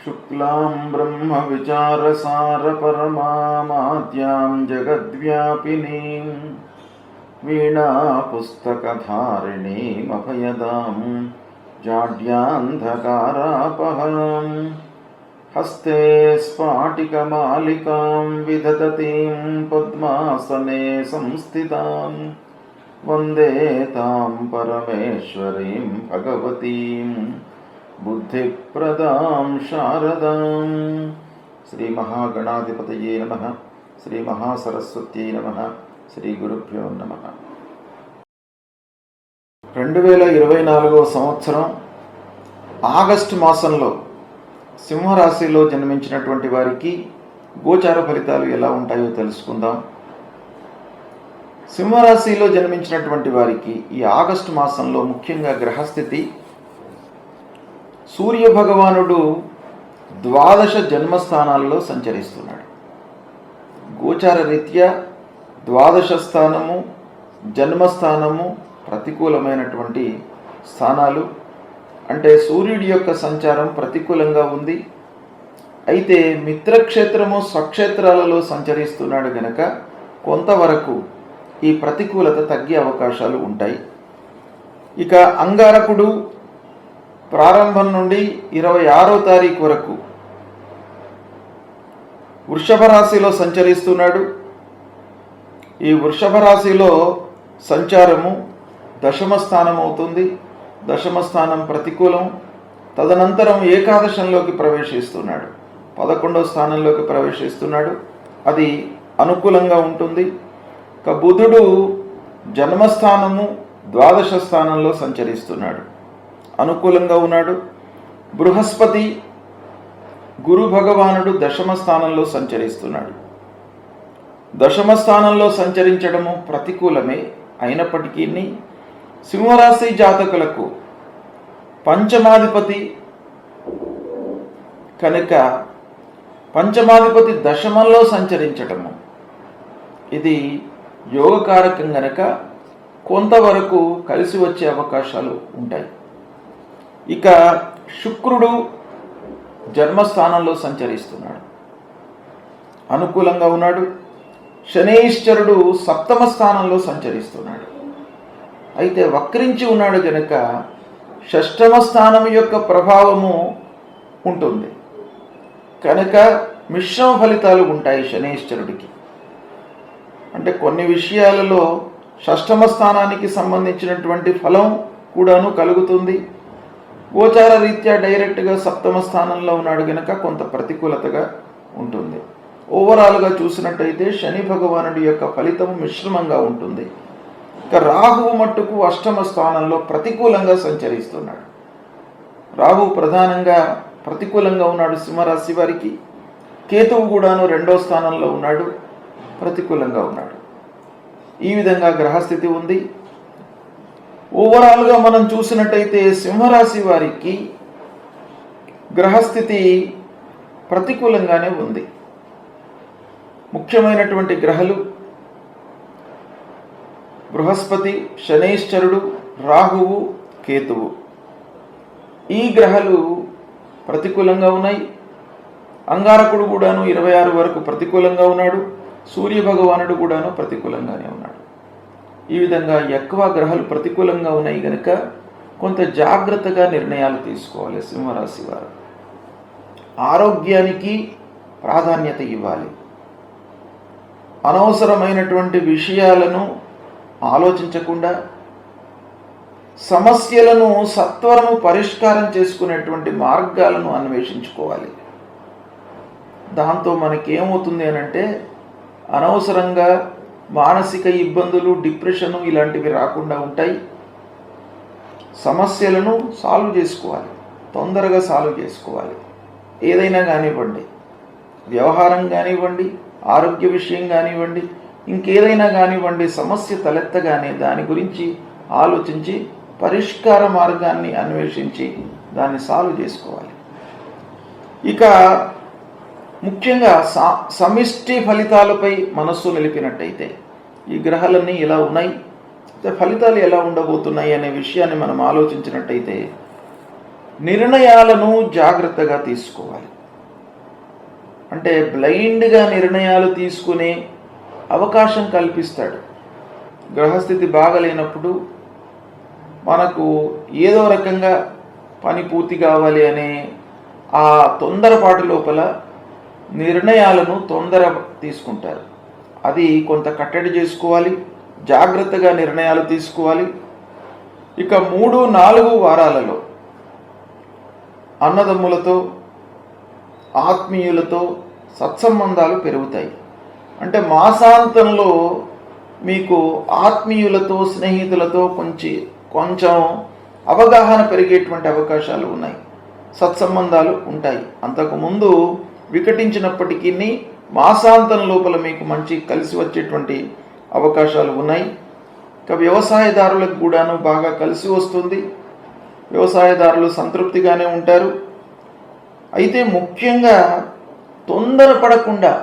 शुक्लां ब्रह्मविचारसारपरमामाद्यां जगद्व्यापिनीं वीणापुस्तकधारिणीमभयदां जाड्यान्धकारापहां हस्ते स्फाटिकमालिकां विदधतीं पद्मासने संस्थितां वन्दे तां परमेश्वरीं भगवतीं बुद्धिप्रदां शारदां। श्री महागणाधिपतये नमः। श्री महासरस्वत्यै नमः। శ్రీ గురుభ్యో నమః. 2024 సంవత్సరం ఆగస్టు మాసంలో సింహరాశిలో జన్మించినటువంటి వారికి గోచార ఫలితాలు ఎలా ఉంటాయో తెలుసుకుందాం. సింహరాశిలో జన్మించినటువంటి వారికి ఈ ఆగస్టు మాసంలో ముఖ్యంగా గ్రహస్థితి, సూర్య భగవానుడు ద్వాదశ జన్మస్థానాల్లో సంచరిస్తున్నాడు. గోచార రీత్యా ద్వాదశ స్థానము, జన్మస్థానము ప్రతికూలమైనటువంటి స్థానాలు. అంటే సూర్యుడి యొక్క సంచారం ప్రతికూలంగా ఉంది. అయితే మిత్రక్షేత్రము, స్వక్షేత్రాలలో సంచరిస్తున్నాడు గనక కొంతవరకు ఈ ప్రతికూలత తగ్గే అవకాశాలు ఉంటాయి. ఇక అంగారకుడు ప్రారంభం నుండి 26వ తారీఖు వరకు వృషభ రాశిలో సంచరిస్తున్నాడు. ఈ వృషభ రాశిలో సంచారము దశమ స్థానం అవుతుంది. దశమ స్థానం ప్రతికూలం. తదనంతరం ఏకాదశంలోకి ప్రవేశిస్తున్నాడు, 11వ స్థానంలోకి ప్రవేశిస్తున్నాడు. అది అనుకూలంగా ఉంటుంది. ఇక బుధుడు జన్మస్థానము ద్వాదశ స్థానంలో సంచరిస్తున్నాడు, అనుకూలంగా ఉన్నాడు. బృహస్పతి గురు భగవానుడు దశమ స్థానంలో సంచరిస్తున్నాడు. దశమ స్థానంలో సంచరించడము ప్రతికూలమే అయినప్పటికీ సింహరాశి జాతకులకు పంచమాధిపతి కనుక పంచమాధిపతి దశమంలో సంచరించటము ఇది యోగకారకం గనక కొంతవరకు కలిసి వచ్చే అవకాశాలు ఉంటాయి. ఇక శుక్రుడు జన్మస్థానంలో సంచరిస్తున్నాడు, అనుకూలంగా ఉన్నాడు. శనైశ్చరుడు సప్తమ స్థానంలో సంచరిస్తున్నాడు. అయితే వక్రించి ఉన్నాడు కనుక షష్టమ స్థానం యొక్క ప్రభావము ఉంటుంది కనుక మిశ్రమ ఫలితాలు ఉంటాయి శనైశ్చరుడికి. అంటే కొన్ని విషయాలలో షష్టమ స్థానానికి సంబంధించినటువంటి ఫలం కూడాను కలుగుతుంది. గోచార రీత్యా డైరెక్ట్గా సప్తమ స్థానంలో ఉన్నాడు కనుక కొంత ప్రతికూలతగా ఉంటుంది. ఓవరాల్గా చూసినట్టయితే శని భగవానుడి యొక్క ఫలితం మిశ్రమంగా ఉంటుంది. ఇక రాహువు మట్టుకు అష్టమ స్థానంలో ప్రతికూలంగా సంచరిస్తున్నాడు. రాహువు ప్రధానంగా ప్రతికూలంగా ఉన్నాడు సింహరాశి వారికి. కేతువు కూడాను 2వ స్థానంలో ఉన్నాడు, ప్రతికూలంగా ఉన్నాడు. ఈ విధంగా గ్రహస్థితి ఉంది. ఓవరాల్గా మనం చూసినట్టయితే సింహరాశి వారికి గ్రహస్థితి ప్రతికూలంగానే ఉంది. ముఖ్యమైనటువంటి గ్రహాలు బృహస్పతి, శనైశ్చరుడు, రాహువు, కేతువు. ఈ గ్రహాలు ప్రతికూలంగా ఉన్నాయి. అంగారకుడు కూడాను 26 వరకు ప్రతికూలంగా ఉన్నాడు. సూర్య భగవానుడు కూడాను ప్రతికూలంగానే ఉన్నాడు. ఈ విధంగా ఎక్కువ గ్రహాలు ప్రతికూలంగా ఉన్నాయి కనుక కొంత జాగ్రత్తగా నిర్ణయాలు తీసుకోవాలి సింహరాశి వారు. ఆరోగ్యానికి ప్రాధాన్యత ఇవ్వాలి. అనవసరమైనటువంటి విషయాలను ఆలోచించకుండా సమస్యలను సత్వరము పరిష్కారం చేసుకునేటువంటి మార్గాలను అన్వేషించుకోవాలి. దాంతో మనకేమవుతుంది అనంటే అనవసరంగా మానసిక ఇబ్బందులు, డిప్రెషను ఇలాంటివి రాకుండా ఉంటాయి. సమస్యలను సాల్వ్ చేసుకోవాలి, తొందరగా సాల్వ్ చేసుకోవాలి. ఏదైనా కానివ్వండి, వ్యవహారం కానివ్వండి, ఆరోగ్య విషయం కానివ్వండి, ఇంకేదైనా కానివ్వండి, సమస్య తలెత్తగానే దాని గురించి ఆలోచించి పరిష్కార మార్గాన్ని అన్వేషించి దాన్ని సాల్వ్ చేసుకోవాలి. ఇక ముఖ్యంగా సమిష్టి ఫలితాలపై మనస్సు నిలిపినట్టయితే ఈ గ్రహాలన్నీ ఇలా ఉన్నాయి, ఫలితాలు ఎలా ఉండబోతున్నాయి అనే విషయాన్ని మనం ఆలోచించినట్టయితే నిర్ణయాలను జాగ్రత్తగా తీసుకోవాలి. అంటే బ్లైండ్గా నిర్ణయాలు తీసుకునే అవకాశం కల్పిస్తాడు. గ్రహస్థితి బాగలేనప్పుడు మనకు ఏదో రకంగా పని పూర్తి కావాలి అనే ఆ తొందరపాటు లోపల నిర్ణయాలను తొందర తీసుకుంటారు. అది కొంత కట్టడి చేసుకోవాలి, జాగ్రత్తగా నిర్ణయాలు తీసుకోవాలి. ఇక 3-4 వారాలలో అన్నదమ్ములతో, ఆత్మీయులతో సత్సంబంధాలు పెరుగుతాయి. అంటే మాసాంతంలో మీకు ఆత్మీయులతో, స్నేహితులతో కొంచెం అవగాహన పెరిగేటువంటి అవకాశాలు ఉన్నాయి. సత్సంబంధాలు ఉంటాయి. అంతకుముందు వికటించినప్పటికీ మాసాంతం లోపల మీకు మంచి కలిసి వచ్చేటువంటి అవకాశాలు ఉన్నాయి. ఇక వ్యవసాయదారులకు కూడాను బాగా కలిసి వస్తుంది. వ్యవసాయదారులు సంతృప్తిగానే ఉంటారు. అయితే ముఖ్యంగా తొందరపడకుండా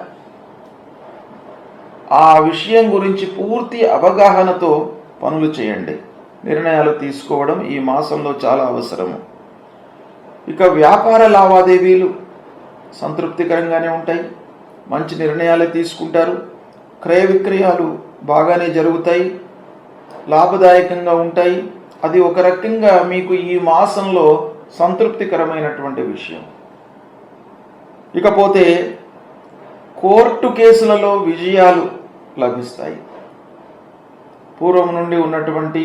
ఆ విషయం గురించి పూర్తి అవగాహనతో పనులు చేయండి. నిర్ణయాలు తీసుకోవడం ఈ మాసంలో చాలా అవసరము. ఇక వ్యాపార లావాదేవీలు సంతృప్తికరంగానే ఉంటాయి. మంచి నిర్ణయాలు తీసుకుంటారు. క్రయ విక్రయాలు బాగానే జరుగుతాయి, లాభదాయకంగా ఉంటాయి. అది ఒక రకంగా మీకు ఈ మాసంలో సంతృప్తికరమైనటువంటి విషయం. ఇకపోతే కోర్టు కేసులలో విజయాలు లభిస్తాయి. పూర్వం నుండి ఉన్నటువంటి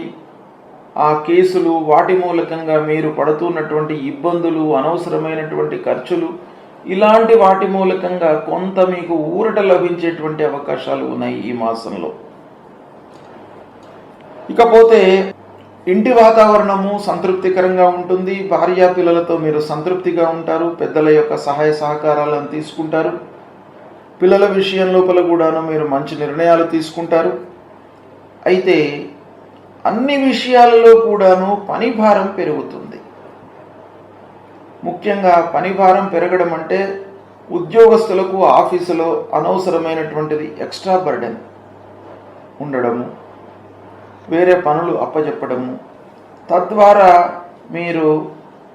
ఆ కేసులు, వాటి మూలకంగా మీరు పడుతున్నటువంటి ఇబ్బందులు, అనవసరమైనటువంటి ఖర్చులు, ఇలాంటి వాటి మూలకంగా కొంత మీకు ఊరట లభించేటువంటి అవకాశాలు ఉన్నాయి ఈ మాసంలో. ఇకపోతే ఇంటి వాతావరణము సంతృప్తికరంగా ఉంటుంది. భార్యా పిల్లలతో మీరు సంతృప్తిగా ఉంటారు. పెద్దల యొక్క సహాయ సహకారాలను తీసుకుంటారు. పిల్లల విషయం లోపల కూడాను మీరు మంచి నిర్ణయాలు తీసుకుంటారు. అయితే అన్ని విషయాలలో కూడాను పని భారం పెరుగుతుంది. ముఖ్యంగా పని భారం పెరగడం అంటే ఉద్యోగస్తులకు ఆఫీసులో అనవసరమైనటువంటిది ఎక్స్ట్రా బర్డెన్ ఉండడము, వేరే పనులు అప్పచెప్పడము, తద్వారా మీరు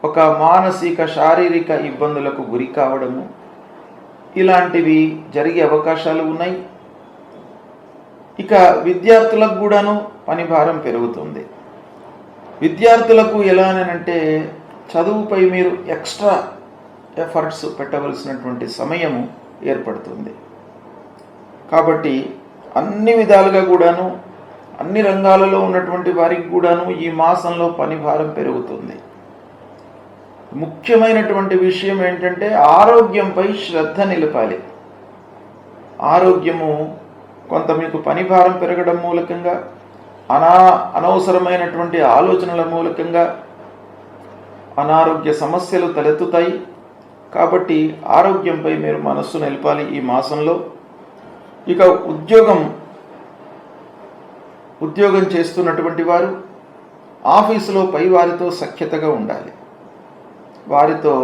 ఒక మానసిక, శారీరక ఇబ్బందులకు గురి కావడము, ఇలాంటివి జరిగే అవకాశాలు ఉన్నాయి. ఇక విద్యార్థులకు కూడాను పని భారం పెరుగుతుంది. విద్యార్థులకు ఎలానంటే చదువుపై మీరు ఎక్స్ట్రా ఎఫర్ట్స్ పెట్టవలసినటువంటి సమయము ఏర్పడుతుంది. కాబట్టి అన్ని విధాలుగా కూడాను, అన్ని రంగాలలో ఉన్నటువంటి వారికి కూడాను ఈ మాసంలో పని భారం పెరుగుతుంది. ముఖ్యమైనటువంటి విషయం ఏంటంటే ఆరోగ్యంపై శ్రద్ధ నిలపాలి. ఆరోగ్యము కొంత మీకు పని భారం పెరగడం మూలకంగా, అనవసరమైనటువంటి ఆలోచనల మూలకంగా అనారోగ్య సమస్యలు తలెత్తుతాయి. కాబట్టి ఆరోగ్యంపై మీరు మనస్సు నిలపాలి ఈ మాసంలో. ఇక ఉద్యోగం చేస్తున్నటువంటి వారు ఆఫీసులో పై వారితో సఖ్యతగా ఉండాలి. వారితో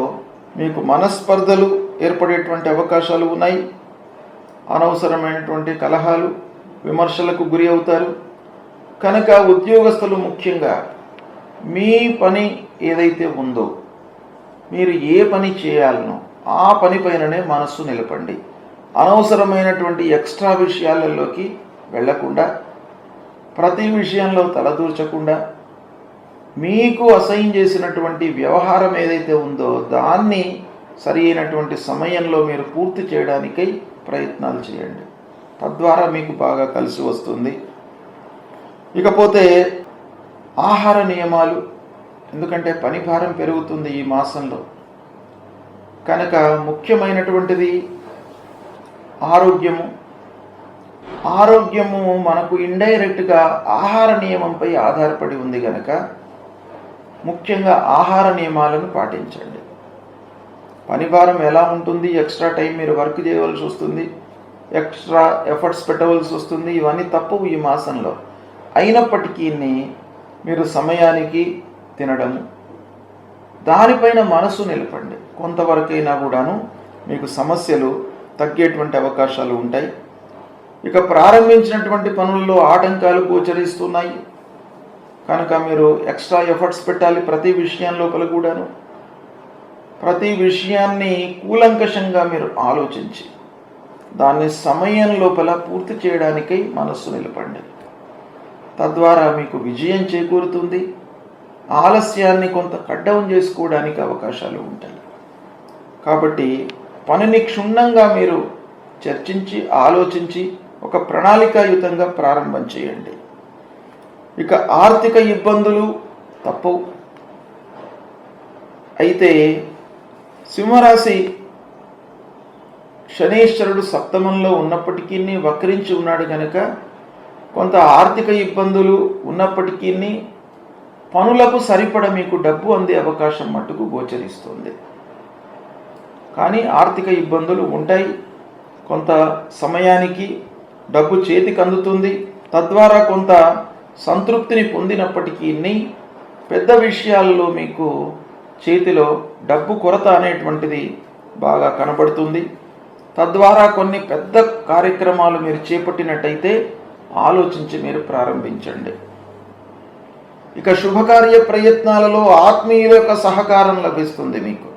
మీకు మనస్పర్ధలు ఏర్పడేటువంటి అవకాశాలు ఉన్నాయి. అనవసరమైనటువంటి కలహాలు, విమర్శలకు గురి అవుతారు. కనుక ఉద్యోగస్తులు ముఖ్యంగా మీ పని ఏదైతే ఉందో, మీరు ఏ పని చేయాలనో ఆ పనిపైననే మనస్సు నిలపండి. అనవసరమైనటువంటి ఎక్స్ట్రా విషయాలలోకి వెళ్లకుండా, ప్రతి విషయంలో తలదూర్చకుండా, మీకు అసైన్ చేసినటువంటి వ్యవహారం ఏదైతే ఉందో దాన్ని సరి అయినటువంటి సమయంలో మీరు పూర్తి చేయడానికై ప్రయత్నాలు చేయండి. తద్వారా మీకు బాగా కలిసి వస్తుంది. ఇకపోతే ఆహార నియమాలు, ఎందుకంటే పని భారం పెరుగుతుంది ఈ మాసంలో కనుక ముఖ్యమైనటువంటిది ఆరోగ్యము మనకు ఇండైరెక్ట్గా ఆహార నియమంపై ఆధారపడి ఉంది కనుక ముఖ్యంగా ఆహార నియమాలను పాటించండి. పని భారం ఎలా ఉంటుంది, ఎక్స్ట్రా టైం మీరు వర్క్ చేయవలసి వస్తుంది, ఎక్స్ట్రా ఎఫర్ట్స్ పెట్టవలసి వస్తుంది. ఇవన్నీ తప్పవు ఈ మాసంలో. అయినప్పటికీ మీరు సమయానికి తినడము, దానిపైన మనసు నిలపండి. కొంతవరకైనా కూడాను మీకు సమస్యలు తగ్గేటువంటి అవకాశాలు ఉంటాయి. ఇక ప్రారంభించినటువంటి పనుల్లో ఆటంకాలు గోచరిస్తున్నాయి కనుక మీరు ఎక్స్ట్రా ఎఫర్ట్స్ పెట్టాలి ప్రతి విషయం లోపల కూడాను. ప్రతి విషయాన్ని కూలంకషంగా మీరు ఆలోచించి దాన్ని సమయం లోపల పూర్తి చేయడానికై మనస్సు నిలపండి. తద్వారా మీకు విజయం చేకూరుతుంది. ఆలస్యాన్ని కొంత కట్ డౌన్ చేసుకోవడానికి అవకాశాలు ఉంటాయి. కాబట్టి పనిని క్షుణ్ణంగా మీరు చర్చించి ఆలోచించి ఒక ప్రణాళికాయుతంగా ప్రారంభం చేయండి. ఇక ఆర్థిక ఇబ్బందులు తప్పవు. అయితే సింహరాశి శనీశ్వరుడు సప్తమంలో ఉన్నప్పటికీ వక్రించి ఉన్నాడు కనుక కొంత ఆర్థిక ఇబ్బందులు ఉన్నప్పటికీ పనులకు సరిపడ మీకు డబ్బు అందే అవకాశం మట్టుకు గోచరిస్తుంది. కానీ ఆర్థిక ఇబ్బందులు ఉంటాయి. కొంత సమయానికి డబ్బు చేతికి అందుతుంది. తద్వారా కొంత సంతృప్తిని పొందినప్పటికీ పెద్ద విషయాల్లో మీకు చేతిలో డబ్బు కొరత అనేటువంటిది బాగా కనబడుతుంది. తద్వారా కొన్ని పెద్ద కార్యక్రమాలు మీరు చేపట్టినట్టయితే ఆలోచించి మీరు ప్రారంభించండి. ఇక శుభకార్య ప్రయత్నాలలో ఆత్మీయుల యొక్క సహకారం లభిస్తుంది. మీకు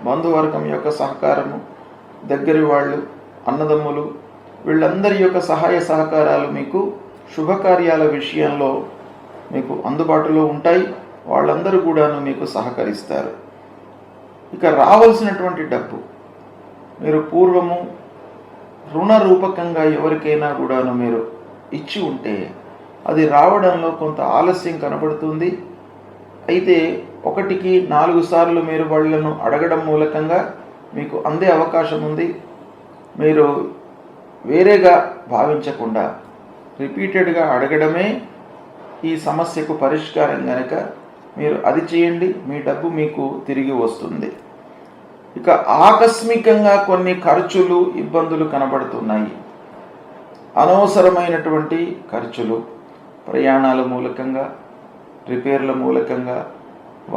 బంధువర్గం యొక్క సహకారము, దగ్గరి వాళ్ళు, అన్నదమ్ములు, వీళ్ళందరి యొక్క సహాయ సహకారాలు మీకు శుభకార్యాల విషయంలో మీకు అందుబాటులో ఉంటాయి. వాళ్ళందరూ కూడాను మీకు సహకరిస్తారు. ఇక రావాల్సినటువంటి డబ్బు మీరు పూర్వము రుణ రూపకంగా ఎవరికైనా కూడాను మీరు ఇచ్చి ఉంటే అది రావడంలో కొంత ఆలస్యం కనబడుతుంది. అయితే 1కి 4 సార్లు మీరు వాళ్ళను అడగడం మూలకంగా మీకు అందే అవకాశం ఉంది. మీరు వేరేగా భావించకుండా రిపీటెడ్గా అడగడమే ఈ సమస్యకు పరిష్కారం కనుక మీరు అది చేయండి. మీ డబ్బు మీకు తిరిగి వస్తుంది. ఇక ఆకస్మికంగా కొన్ని ఖర్చులు, ఇబ్బందులు కనబడుతున్నాయి. అనవసరమైనటువంటి ఖర్చులు, ప్రయాణాల మూలకంగా, రిపేర్ల మూలకంగా,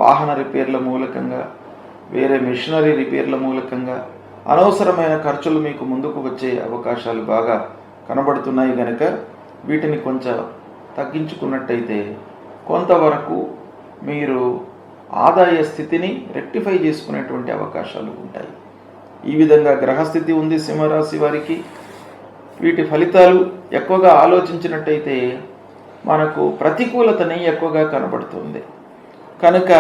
వాహన రిపేర్ల మూలకంగా, వేరే మిషనరీ రిపేర్ల మూలకంగా అనవసరమైన ఖర్చులు మీకు ముందుకు వచ్చే అవకాశాలు బాగా కనబడుతున్నాయి కనుక వీటిని కొంచెం తగ్గించుకున్నట్టయితే కొంతవరకు మీరు ఆదాయ స్థితిని రెక్టిఫై చేసుకునేటువంటి అవకాశాలు ఉంటాయి. ఈ విధంగా గ్రహస్థితి ఉంది సింహరాశి వారికి. వీటి ఫలితాలు ఎక్కువగా ఆలోచించినట్టయితే మనకు ప్రతికూలతని ఎక్కువగా కనబడుతుంది. కనుక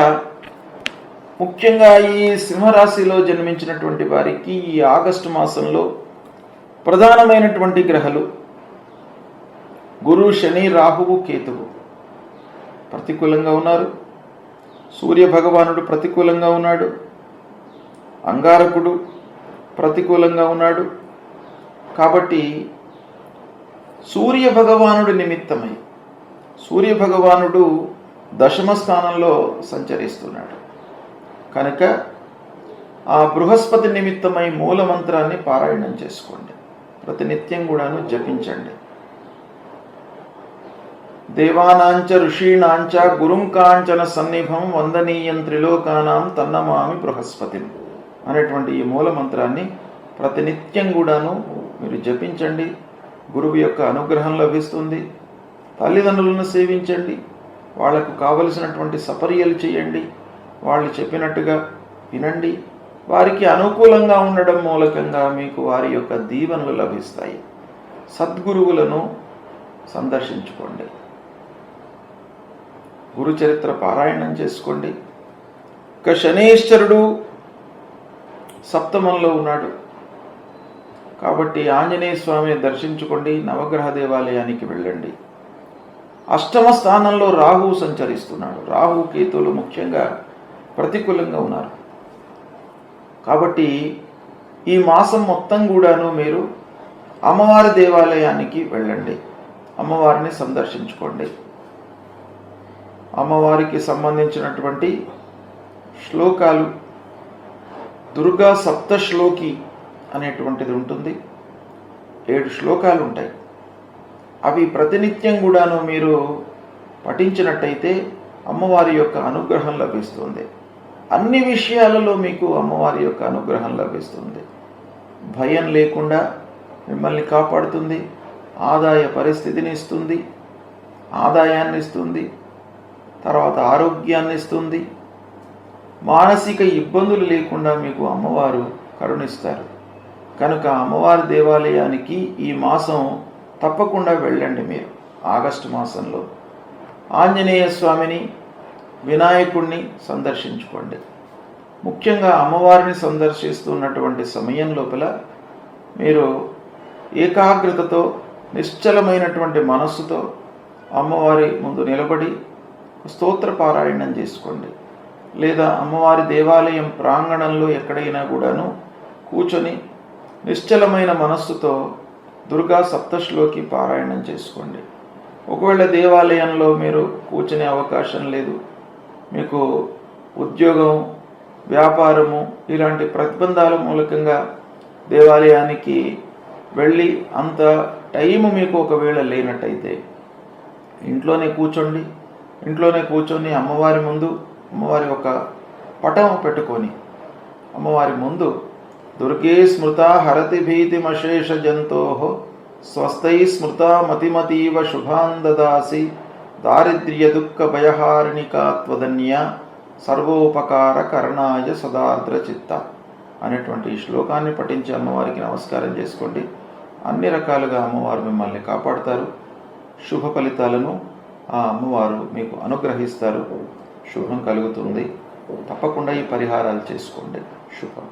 ముఖ్యంగా ఈ సింహరాశిలో జన్మించినటువంటి వారికి ఈ ఆగస్టు మాసంలో ప్రధానమైనటువంటి గ్రహాలు గురు, శని, రాహువు, కేతువు ప్రతికూలంగా ఉన్నారు. సూర్య భగవానుడు ప్రతికూలంగా ఉన్నాడు. అంగారకుడు ప్రతికూలంగా ఉన్నాడు. కాబట్టి సూర్య భగవానుడి నిమిత్తమై సూర్య భగవానుడు దశమ స్థానంలో సంచరిస్తున్నాడు కనుక ఆ బృహస్పతి నిమిత్తమై మూలమంత్రాన్ని పారాయణం చేసుకోండి. ప్రతినిత్యం కూడాను జపించండి. దేవానాంచ ఋషీణాంచ గురుం కాంచన సన్నిభం వందనీయం త్రిలోకానాం తన్నమామి బృహస్పతిం అనేటువంటి ఈ మూలమంత్రాన్ని ప్రతినిత్యం కూడాను మీరు జపించండి. గురువు యొక్క అనుగ్రహం లభిస్తుంది. తల్లిదండ్రులను సేవించండి. వాళ్లకు కావలసినటువంటి సపర్యలు చేయండి. వాళ్ళు చెప్పినట్టుగా వినండి. వారికి అనుకూలంగా ఉండడం మూలకంగా మీకు వారి యొక్క దీవెనలు లభిస్తాయి. సద్గురువులను సందర్శించుకోండి. గురు చరిత్ర పారాయణం చేసుకోండి. ఇక శనీశ్వరుడు సప్తమంలో ఉన్నాడు కాబట్టి ఆంజనేయ స్వామిని దర్శించుకోండి. నవగ్రహ దేవాలయానికి వెళ్ళండి. అష్టమ స్థానంలో రాహువు సంచరిస్తున్నాడు. రాహు, కేతువులు ముఖ్యంగా ప్రతికూలంగా ఉన్నారు కాబట్టి ఈ మాసం మొత్తం కూడాను మీరు అమ్మవారి దేవాలయానికి వెళ్ళండి. అమ్మవారిని సందర్శించుకోండి. అమ్మవారికి సంబంధించినటువంటి శ్లోకాలు దుర్గా సప్తశ్లోకి అనేటువంటిది ఉంటుంది. 7 శ్లోకాలు ఉంటాయి. అవి ప్రతినిత్యం కూడాను మీరు పఠించినట్టయితే అమ్మవారి యొక్క అనుగ్రహం లభిస్తుంది. అన్ని విషయాలలో మీకు అమ్మవారి యొక్క అనుగ్రహం లభిస్తుంది. భయం లేకుండా మిమ్మల్ని కాపాడుతుంది. ఆదాయ పరిస్థితిని ఇస్తుంది. ఆదాయాన్ని ఇస్తుంది. తర్వాత ఆరోగ్యాన్ని ఇస్తుంది. మానసిక ఇబ్బందులు లేకుండా మీకు అమ్మవారు కరుణిస్తారు. కనుక అమ్మవారి దేవాలయానికి ఈ మాసం తప్పకుండా వెళ్ళండి. మీరు ఆగస్టు మాసంలో ఆంజనేయ స్వామిని, వినాయకుడిని సందర్శించుకోండి. ముఖ్యంగా అమ్మవారిని సందర్శిస్తున్నటువంటి సమయం లోపల మీరు ఏకాగ్రతతో, నిశ్చలమైనటువంటి మనస్సుతో అమ్మవారి ముందు నిలబడి స్తోత్ర పారాయణం చేసుకోండి. లేదా అమ్మవారి దేవాలయం ప్రాంగణంలో ఎక్కడైనా కూడాను కూర్చొని నిశ్చలమైన మనస్సుతో దుర్గా సప్తశ్లోకి పారాయణం చేసుకోండి. ఒకవేళ దేవాలయంలో మీరు కూర్చునే అవకాశం లేదు, మీకు ఉద్యోగం, వ్యాపారము ఇలాంటి ప్రతిబంధాల మూలకంగా దేవాలయానికి వెళ్ళి అంత టైము మీకు ఒకవేళ లేనట్టయితే ఇంట్లోనే కూర్చొని అమ్మవారి ముందు అమ్మవారి ఒక పటం పెట్టుకొని అమ్మవారి ముందు దుర్గే స్మృత హరతి భీతిమశేష జంతో స్వస్థై స్మృత మతిమతీవ శుభాన్ దదాసి దారిద్ర్య దుఃఖ భయహారిణికా త్వదన్య సర్వోపకార కరణాయ సదార్ద్ర చిత్త అనేటువంటి ఈ శ్లోకాన్ని పఠించి అమ్మవారికి నమస్కారం చేసుకోండి. అన్ని రకాలుగా అమ్మవారు మిమ్మల్ని కాపాడుతారు. శుభ ఫలితాలను ఆ అమ్మవారు మీకు అనుగ్రహిస్తారు. శుభం కలుగుతుంది. తప్పకుండా ఈ పరిహారాలు చేసుకోండి. శుభం.